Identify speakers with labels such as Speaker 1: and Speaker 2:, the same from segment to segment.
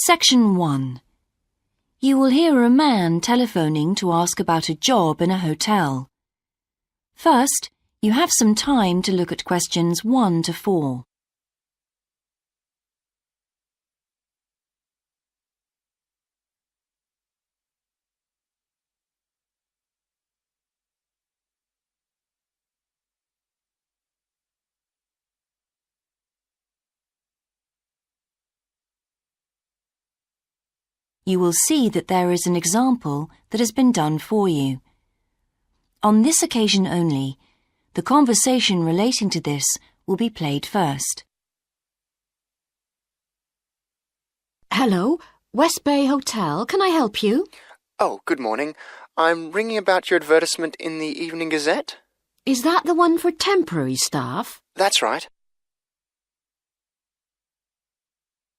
Speaker 1: Section 1. You will hear a man telephoning to ask about a job in a hotel. First, you have some time to look at questions 1 to 4. You will see that there is an example that has been done for you. On this occasion only, the conversation relating to this will be played first.
Speaker 2: Hello, West Bay Hotel. Can I help you?
Speaker 3: Oh, good morning. I'm ringing about your advertisement in the Evening Gazette.
Speaker 2: Is that the one for temporary staff?
Speaker 3: That's right.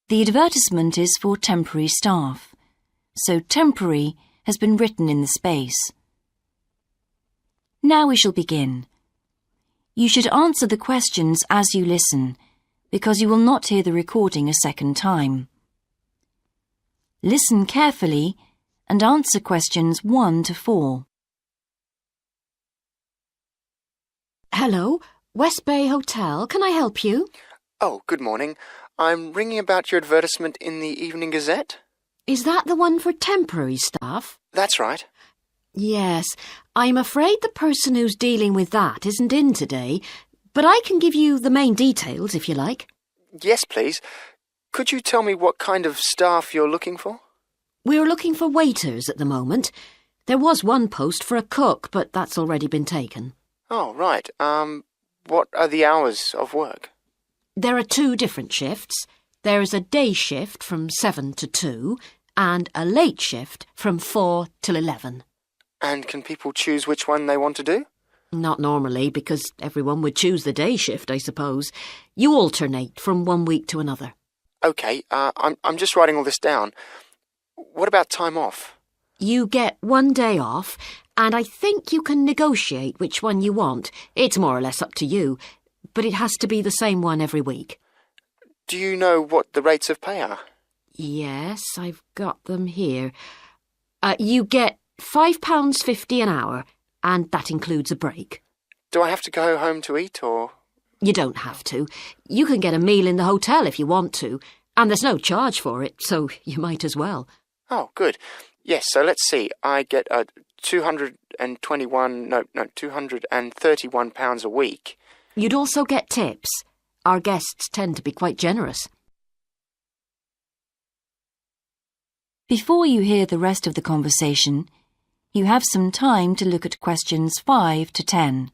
Speaker 1: The advertisement is for temporary staff, so temporary has been written in the space. Now we shall begin. You should answer the questions as you listen, because you will not hear the recording a second time. Listen carefully and answer questions 1 to 4.
Speaker 2: Hello, West Bay Hotel. Can I help you?
Speaker 3: Oh, good morning. I'm ringing about your advertisement in the Evening Gazette.
Speaker 2: Is that the one for temporary staff?
Speaker 3: That's right.
Speaker 2: Yes, I'm afraid the person who's dealing with that isn't in today, but I can give you the main details if you like.
Speaker 3: Yes, please. Could you tell me what kind of staff you're looking for?
Speaker 2: We're looking for waiters at the moment. There was one post for a cook, but that's already been taken.
Speaker 3: Oh, right. What are the hours of work?
Speaker 2: There are 2 different shifts. There is a day shift from 7 to 2 and a late shift from 4 till 11.
Speaker 3: And can people choose which one they want to do?
Speaker 2: Not normally, because everyone would choose the day shift, I suppose. You alternate from one week to another.
Speaker 3: OK, I'm just writing all this down. What about time off?
Speaker 2: You get 1 day off, and I think you can negotiate which one you want. It's more or less up to you, but it has to be the same one every week.
Speaker 3: Do you know what the rates of pay are?
Speaker 2: Yes, I've got them here. You get £5.50 an hour, and that includes a break.
Speaker 3: Do I have to go home to eat, or...?
Speaker 2: You don't have to. You can get a meal in the hotel if you want to, and there's no charge for it, so you might as well.
Speaker 3: Oh, good. Yes, so let's see. I get £231 a week.
Speaker 2: You'd also get tips. Our guests tend to be quite generous.
Speaker 1: Before you hear the rest of the conversation, you have some time to look at questions 5 to 10.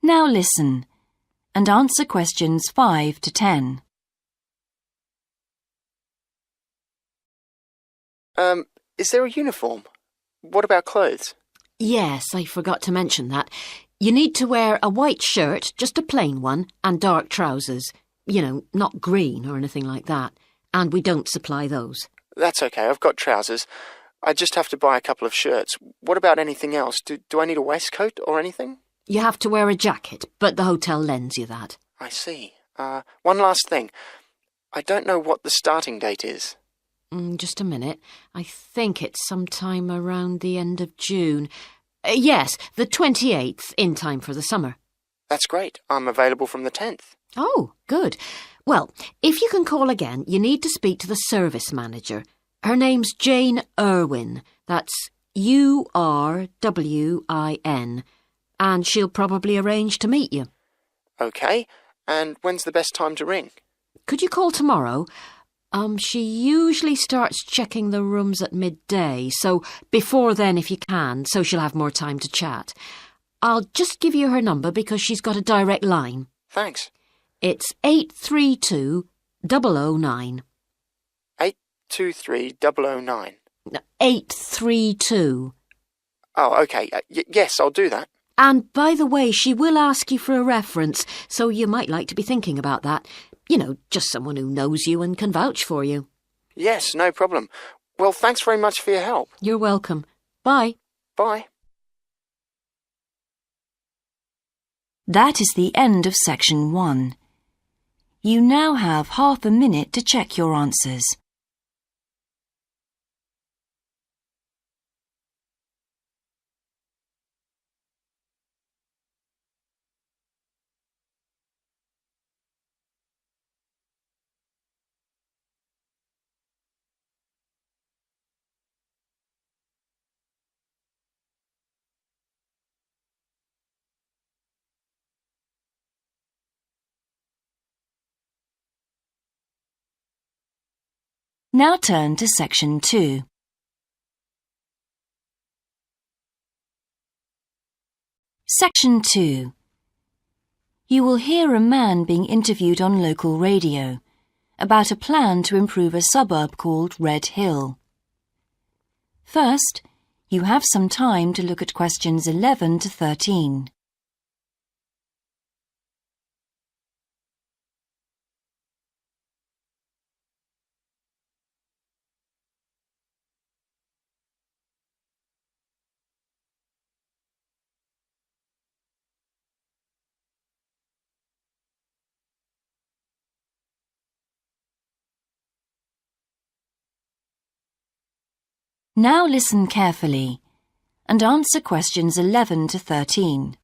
Speaker 1: Now listen and answer questions 5 to 10.
Speaker 3: Is there a uniform? What about clothes?
Speaker 2: Yes, I forgot to mention that. You need to wear a white shirt, just a plain one, and dark trousers. You know, not green or anything like that. And we don't supply those.
Speaker 3: That's okay, I've got trousers. I just have to buy a couple of shirts. What about anything else? Do I need a waistcoat or anything?
Speaker 2: You have to wear a jacket, but the hotel lends you that.
Speaker 3: I see. One last thing. I don't know what the starting date is.
Speaker 2: Just a minute. I think it's sometime around the end of June. Yes, the 28th, in time for the summer.
Speaker 3: That's great. I'm available from the 10th.
Speaker 2: Oh, good. Well, if you can call again, you need to speak to the service manager. Her name's Jane Irwin. That's Urwin. And she'll probably arrange to meet you.
Speaker 3: OK. And when's the best time to ring?
Speaker 2: Could you call tomorrow? She usually starts checking the rooms at midday, so before then if you can, so she'll have more time to chat. I'll just give you her number because she's got a direct line.
Speaker 3: Thanks.
Speaker 2: It's 832-009.
Speaker 3: 823-009.
Speaker 2: No, 832.
Speaker 3: Oh, OK. Yes, I'll do that.
Speaker 2: And by the way, she will ask you for a reference, so you might like to be thinking about that. You know, just someone who knows you and can vouch for you.
Speaker 3: Yes, no problem. Well, thanks very much for your help.
Speaker 2: You're welcome. Bye.
Speaker 3: Bye.
Speaker 1: That is the end of section 1. You now have half a minute to check your answers. Now turn to section 2. Section 2. You will hear a man being interviewed on local radio about a plan to improve a suburb called Red Hill. First, you have some time to look at questions 11 to 13. Now listen carefully and answer questions 11 to 13.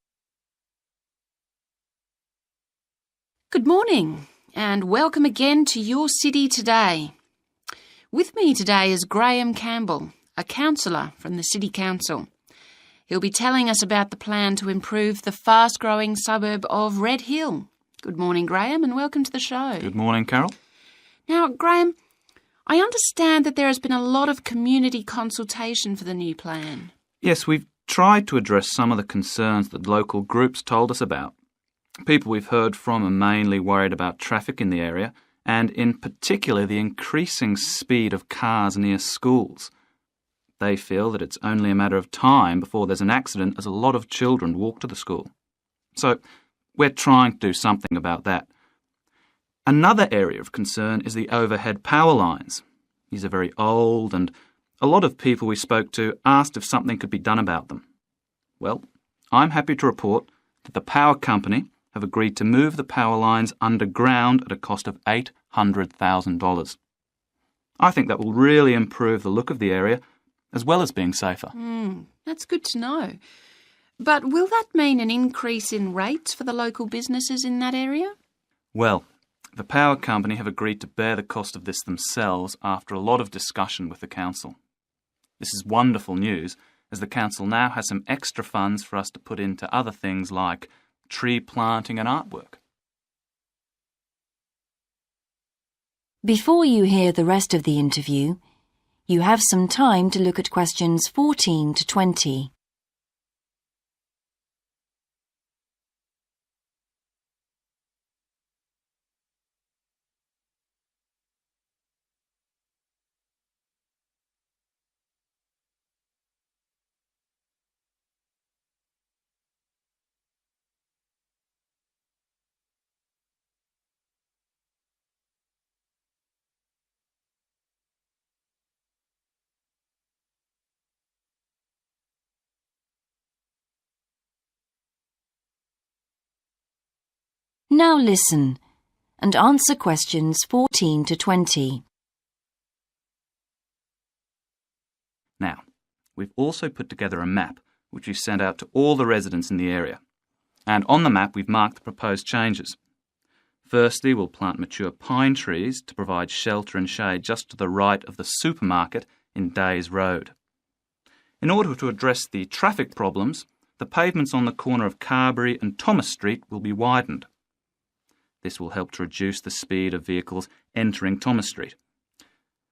Speaker 4: Good morning and welcome again to your city today. With me today is Graham Campbell, a councillor from the City Council. He'll be telling us about the plan to improve the fast-growing suburb of Red Hill. Good morning, Graham, and welcome to the show.
Speaker 5: Good morning, Carol.
Speaker 4: Now, Graham, I understand that there has been a lot of community consultation for the new plan.
Speaker 5: Yes, we've tried to address some of the concerns that local groups told us about. People we've heard from are mainly worried about traffic in the area and in particular the increasing speed of cars near schools. They feel that it's only a matter of time before there's an accident as a lot of children walk to the school. So we're trying to do something about that. Another area of concern is the overhead power lines. These are very old and a lot of people we spoke to asked if something could be done about them. Well, I'm happy to report that the power company have agreed to move the power lines underground at a cost of $800,000. I think that will really improve the look of the area as well as being safer.
Speaker 4: That's good to know. But will that mean an increase in rates for the local businesses in that area?
Speaker 5: Well, the power company have agreed to bear the cost of this themselves after a lot of discussion with the council. This is wonderful news, as the council now has some extra funds for us to put into other things like tree planting and artwork.
Speaker 1: Before you hear the rest of the interview, you have some time to look at questions 14 to 20. Now listen and answer questions 14 to 20.
Speaker 5: Now, we've also put together a map which we've sent out to all the residents in the area. And on the map we've marked the proposed changes. Firstly, we'll plant mature pine trees to provide shelter and shade just to the right of the supermarket in Days Road. In order to address the traffic problems, the pavements on the corner of Carberry and Thomas Street will be widened. This will help to reduce the speed of vehicles entering Thomas Street.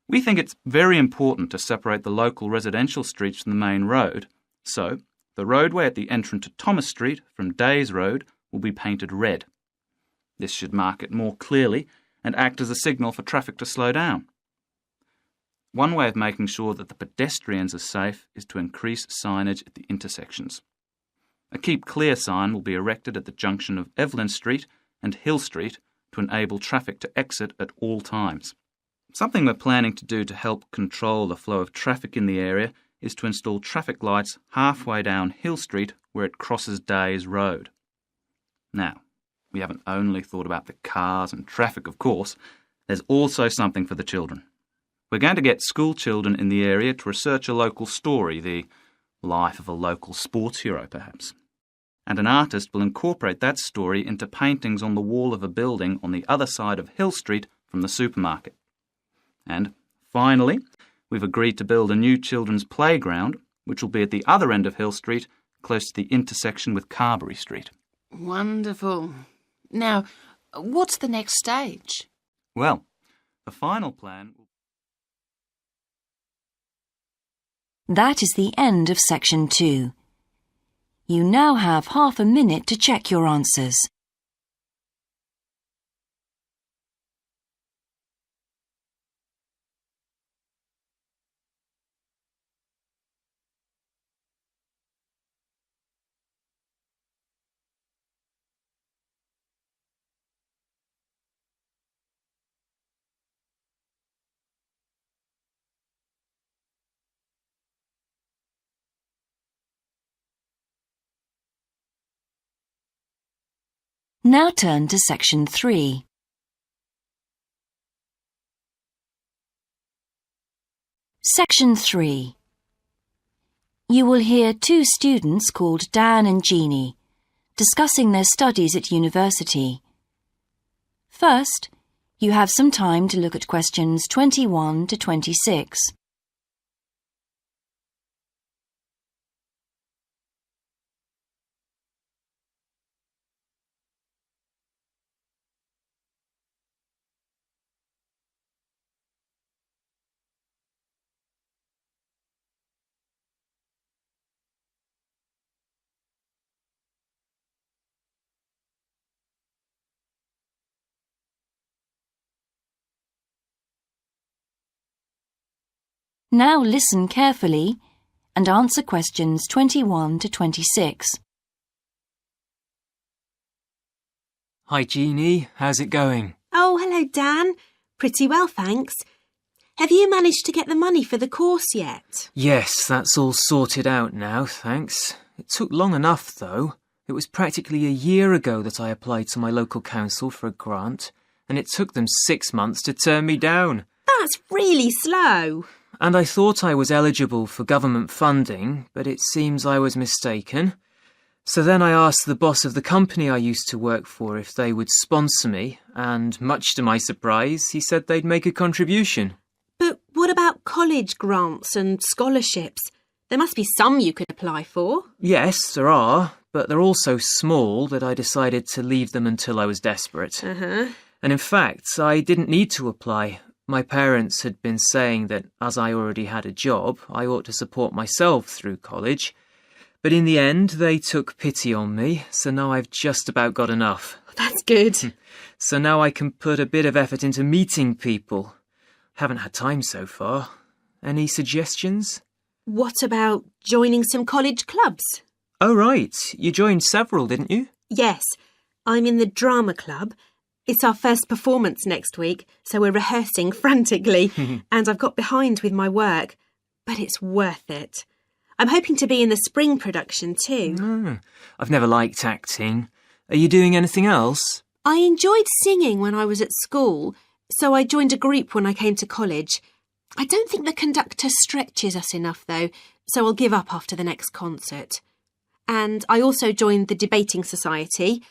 Speaker 5: We think it's very important to separate the local residential streets from the main road, so the roadway at the entrance to Thomas Street from Days Road will be painted red. This should mark it more clearly and act as a signal for traffic to slow down. One way of making sure that the pedestrians are safe is to increase signage at the intersections. A Keep Clear sign will be erected at the junction of Evelyn Street and Hill Street to enable traffic to exit at all times. Something we're planning to do to help control the flow of traffic in the area is to install traffic lights halfway down Hill Street where it crosses Days Road. Now, we haven't only thought about the cars and traffic, of course. There's also something for the children. We're going to get school children in the area to research a local story, the life of a local sports hero, perhaps. And an artist will incorporate that story into paintings on the wall of a building on the other side of Hill Street from the supermarket. And finally, we've agreed to build a new children's playground, which will be at the other end of Hill Street, close to the intersection with Carberry Street.
Speaker 4: Wonderful. Now, what's the next stage?
Speaker 5: Well, the final plan...
Speaker 1: That is the end of section 2. You now have half a minute to check your answers. Now turn to section 3. Section 3. You will hear two students called Dan and Jeannie discussing their studies at university. First, you have some time to look at questions 21 to 26. Now listen carefully and answer questions 21 to 26.
Speaker 6: Hi Jeannie, how's it going?
Speaker 7: Oh, hello Dan. Pretty well, thanks. Have you managed to get the money for the course yet?
Speaker 6: Yes, that's all sorted out now, thanks. It took long enough though. It was practically a year ago that I applied to my local council for a grant, and it took them 6 months to turn me down.
Speaker 7: That's really slow.
Speaker 6: And I thought I was eligible for government funding, but it seems I was mistaken. So then I asked the boss of the company I used to work for if they would sponsor me, and much to my surprise, he said they'd make a contribution.
Speaker 7: But what about college grants and scholarships? There must be some you could apply for.
Speaker 6: Yes, there are, but they're all so small that I decided to leave them until I was desperate.
Speaker 7: Uh-huh.
Speaker 6: And in fact, I didn't need to apply. My parents had been saying that as I already had a job, I ought to support myself through college. But in the end, they took pity on me, so now I've just about got enough.
Speaker 7: That's good.
Speaker 6: So now I can put a bit of effort into meeting people. Haven't had time so far. Any suggestions?
Speaker 7: What about joining some college clubs?
Speaker 6: Oh, right. You joined several, didn't you?
Speaker 7: Yes, I'm in the drama club. It's our first performance next week, so we're rehearsing frantically, and I've got behind with my work. But it's worth it. I'm hoping to be in the spring production too.
Speaker 6: I've never liked acting. Are you doing anything else?
Speaker 7: I enjoyed singing when I was at school, so I joined a group when I came to college. I don't think the conductor stretches us enough, though, so I'll give up after the next concert. And I also joined the debating society.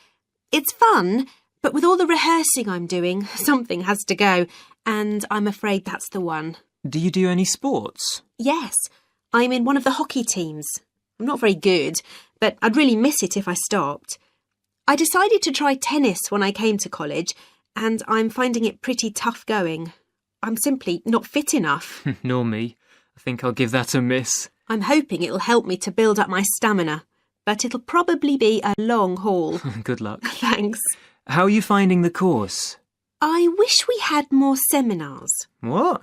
Speaker 7: It's fun, but with all the rehearsing I'm doing, something has to go, and I'm afraid that's the one.
Speaker 6: Do you do any sports?
Speaker 7: Yes, I'm in one of the hockey teams. I'm not very good, but I'd really miss it if I stopped. I decided to try tennis when I came to college, and I'm finding it pretty tough going. I'm simply not fit enough.
Speaker 6: Nor me. I think I'll give that a miss.
Speaker 7: I'm hoping it'll help me to build up my stamina, but it'll probably be a long haul.
Speaker 6: Good luck.
Speaker 7: Thanks.
Speaker 6: How are you finding the course?
Speaker 7: I wish we had more seminars.
Speaker 6: What?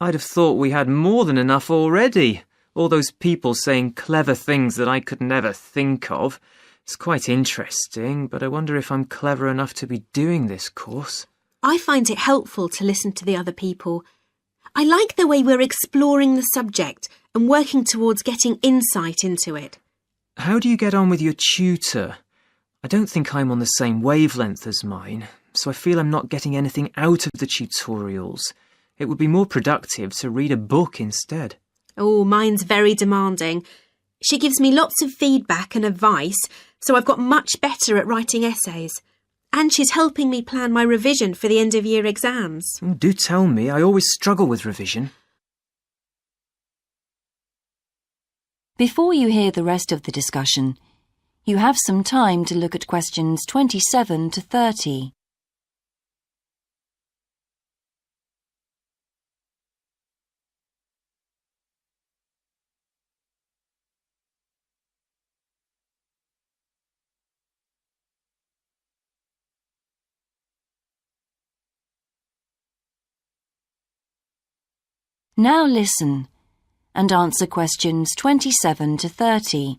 Speaker 6: I'd have thought we had more than enough already. All those people saying clever things that I could never think of. It's quite interesting, but I wonder if I'm clever enough to be doing this course.
Speaker 7: I find it helpful to listen to the other people. I like the way we're exploring the subject and working towards getting insight into it.
Speaker 6: How do you get on with your tutor? I don't think I'm on the same wavelength as mine, so I feel I'm not getting anything out of the tutorials. It would be more productive to read a book instead.
Speaker 7: Oh, mine's very demanding. She gives me lots of feedback and advice, so I've got much better at writing essays. And she's helping me plan my revision for the end-of-year exams.
Speaker 6: Do tell me, I always struggle with revision.
Speaker 1: Before you hear the rest of the discussion, you have some time to look at questions 27 to 30. Now listen and answer questions 27 to 30.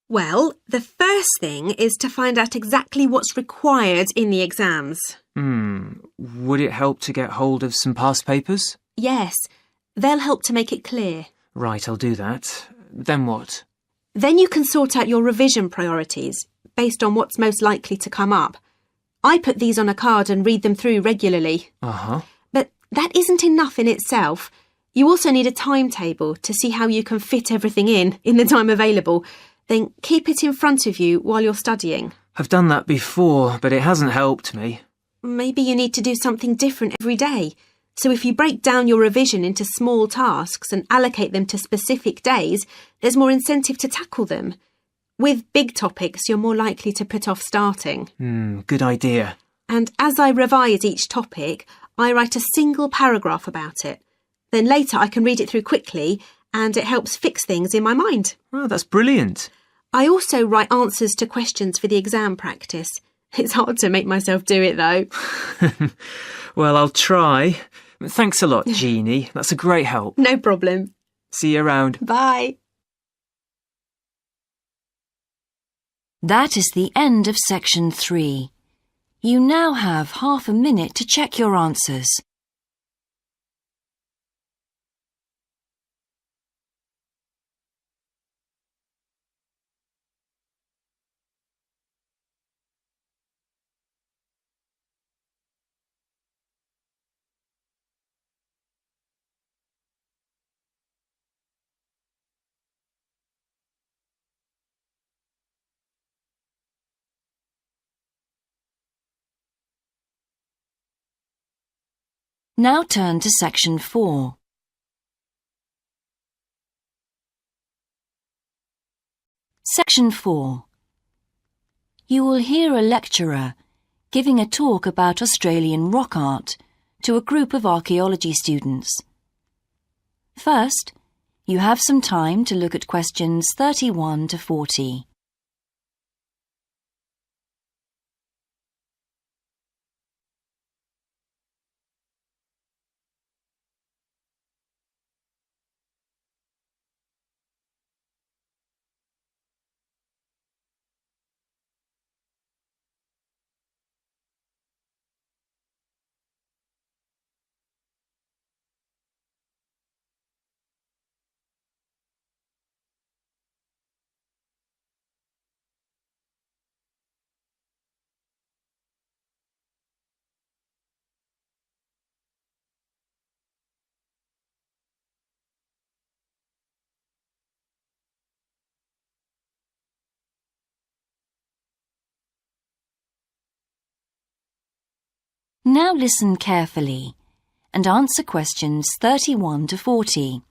Speaker 7: Well, the first thing is to find out exactly what's required in the exams.
Speaker 6: Would it help to get hold of some past papers?
Speaker 7: Yes, they'll help to make it clear.
Speaker 6: Right, I'll do that. Then what?
Speaker 7: Then you can sort out your revision priorities based on what's most likely to come up. I put these on a card and read them through regularly. But that isn't enough in itself. You also need a timetable to see how you can fit everything in the time available. Then keep it in front of you while you're studying.
Speaker 6: I've done that before, but it hasn't helped me.
Speaker 7: Maybe you need to do something different every day. So if you break down your revision into small tasks and allocate them to specific days, there's more incentive to tackle them. With big topics, you're more likely to put off starting.
Speaker 6: Good idea.
Speaker 7: And as I revise each topic, I write a single paragraph about it. Then later I can read it through quickly and it helps fix things in my mind.
Speaker 6: Oh, that's brilliant.
Speaker 7: I also write answers to questions for the exam practice. It's hard to make myself do it though.
Speaker 6: Well, I'll try. Thanks a lot, Jeannie. That's a great help.
Speaker 7: No problem.
Speaker 6: See you around.
Speaker 7: Bye.
Speaker 1: That is the end of section 3. You now have half a minute to check your answers. Now turn to section 4. Section 4. You will hear a lecturer giving a talk about Australian rock art to a group of archaeology students. First, you have some time to look at questions 31 to 40. Now listen carefully and answer questions 31 to 40.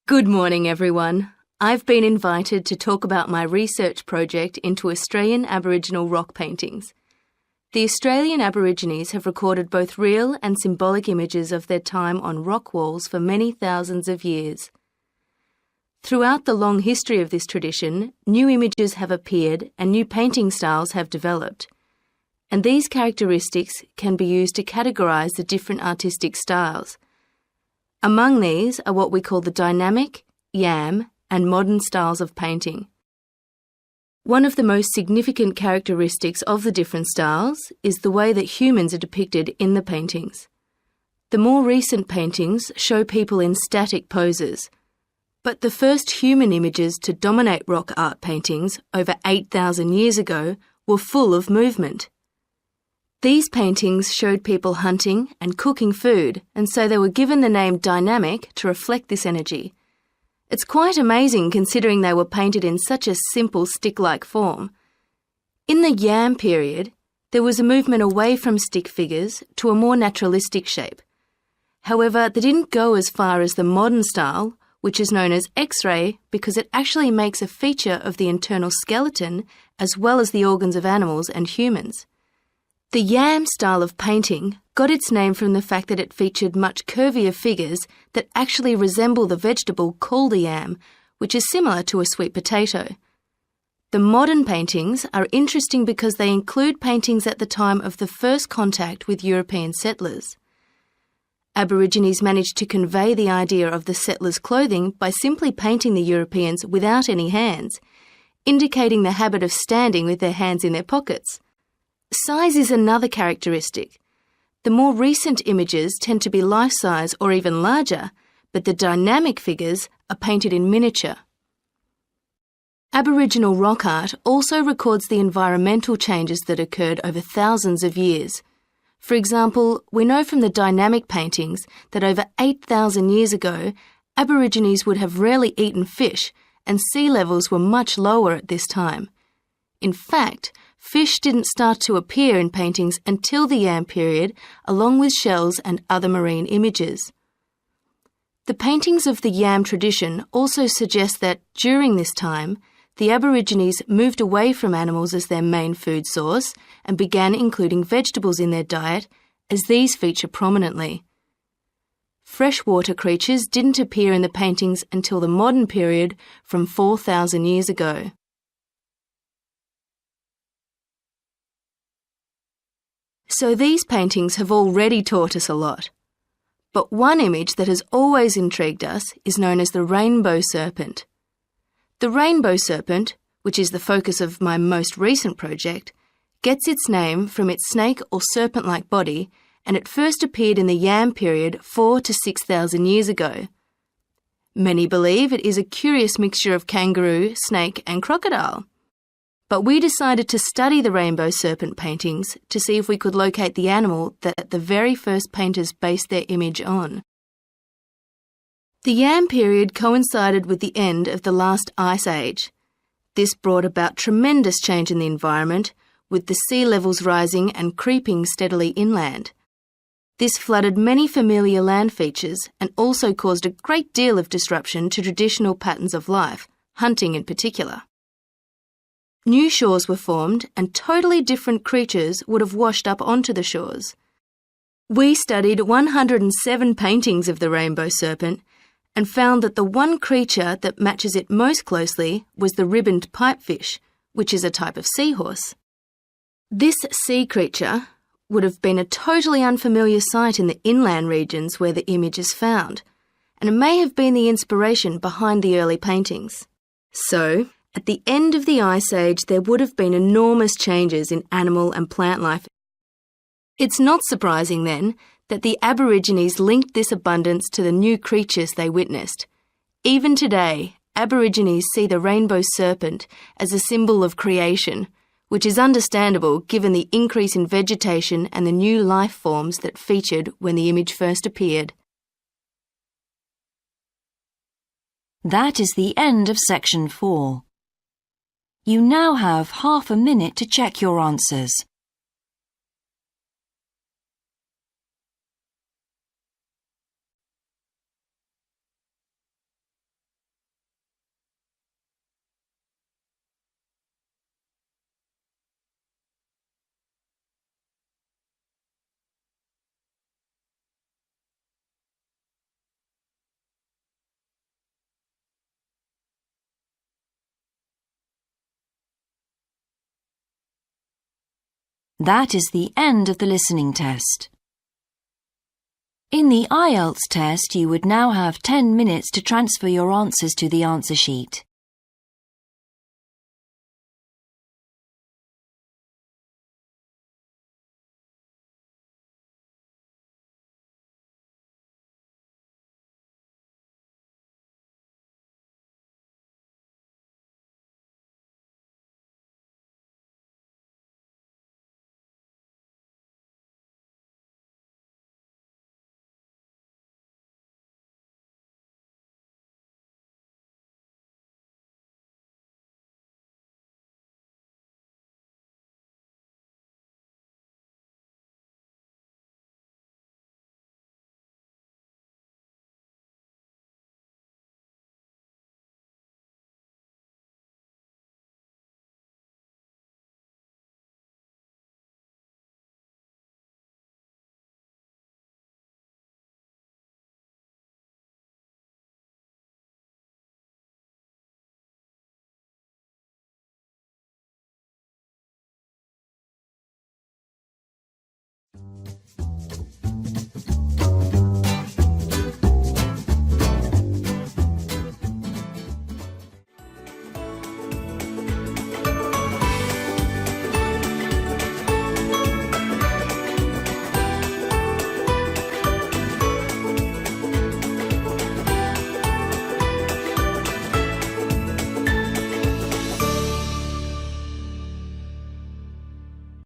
Speaker 8: Good morning, everyone. I've been invited to talk about my research project into Australian Aboriginal rock paintings. The Australian Aborigines have recorded both real and symbolic images of their time on rock walls for many thousands of years. Throughout the long history of this tradition, new images have appeared and new painting styles have developed. and these characteristics can be used to categorise the different artistic styles. Among these are what we call the dynamic, yam, and modern styles of painting. One of the most significant characteristics of the different styles is the way that humans are depicted in the paintings. The more recent paintings show people in static poses, but the first human images to dominate rock art paintings over 8,000 years ago were full of movement. These paintings showed people hunting and cooking food, and so they were given the name dynamic to reflect this energy. It's quite amazing considering they were painted in such a simple stick-like form. In the Yam period, there was a movement away from stick figures to a more naturalistic shape. However, they didn't go as far as the modern style, which is known as X-ray because it actually makes a feature of the internal skeleton as well as the organs of animals and humans. The Yam style of painting got its name from the fact that it featured much curvier figures that actually resemble the vegetable called a yam, which is similar to a sweet potato. The modern paintings are interesting because they include paintings at the time of the first contact with European settlers. Aborigines managed to convey the idea of the settlers' clothing by simply painting the Europeans without any hands, indicating the habit of standing with their hands in their pockets. Size is another characteristic. The more recent images tend to be life-size or even larger, but the dynamic figures are painted in miniature. Aboriginal rock art also records the environmental changes that occurred over thousands of years. For example, we know from the dynamic paintings that over 8,000 years ago, Aborigines would have rarely eaten fish, and sea levels were much lower at this time. In fact, fish didn't start to appear in paintings until the Yam period, along with shells and other marine images. The paintings of the Yam tradition also suggest that, during this time, the Aborigines moved away from animals as their main food source and began including vegetables in their diet, as these feature prominently. Freshwater creatures didn't appear in the paintings until the modern period from 4,000 years ago. So these paintings have already taught us a lot. But one image that has always intrigued us is known as the rainbow serpent. The rainbow serpent, which is the focus of my most recent project, gets its name from its snake or serpent-like body, and it first appeared in the Yam period 4,000 to 6,000 years ago. Many believe it is a curious mixture of kangaroo, snake and crocodile. But we decided to study the rainbow serpent paintings to see if we could locate the animal that the very first painters based their image on. The Yam period coincided with the end of the last ice age. This brought about tremendous change in the environment, with the sea levels rising and creeping steadily inland. This flooded many familiar land features and also caused a great deal of disruption to traditional patterns of life, hunting in particular. New shores were formed and totally different creatures would have washed up onto the shores. We studied 107 paintings of the rainbow serpent and found that the one creature that matches it most closely was the ribboned pipefish, which is a type of seahorse. This sea creature would have been a totally unfamiliar sight in the inland regions where the image is found, and it may have been the inspiration behind the early paintings. So, at the end of the Ice Age, there would have been enormous changes in animal and plant life. It's not surprising, then, that the Aborigines linked this abundance to the new creatures they witnessed. Even today, Aborigines see the rainbow serpent as a symbol of creation, which is understandable given the increase in vegetation and the new life forms that featured when the image first appeared.
Speaker 1: That is the end of section 4. You now have half a minute to check your answers. That is the end of the listening test. In the Ielts test, you would now have 10 minutes to transfer your answers to the answer sheet.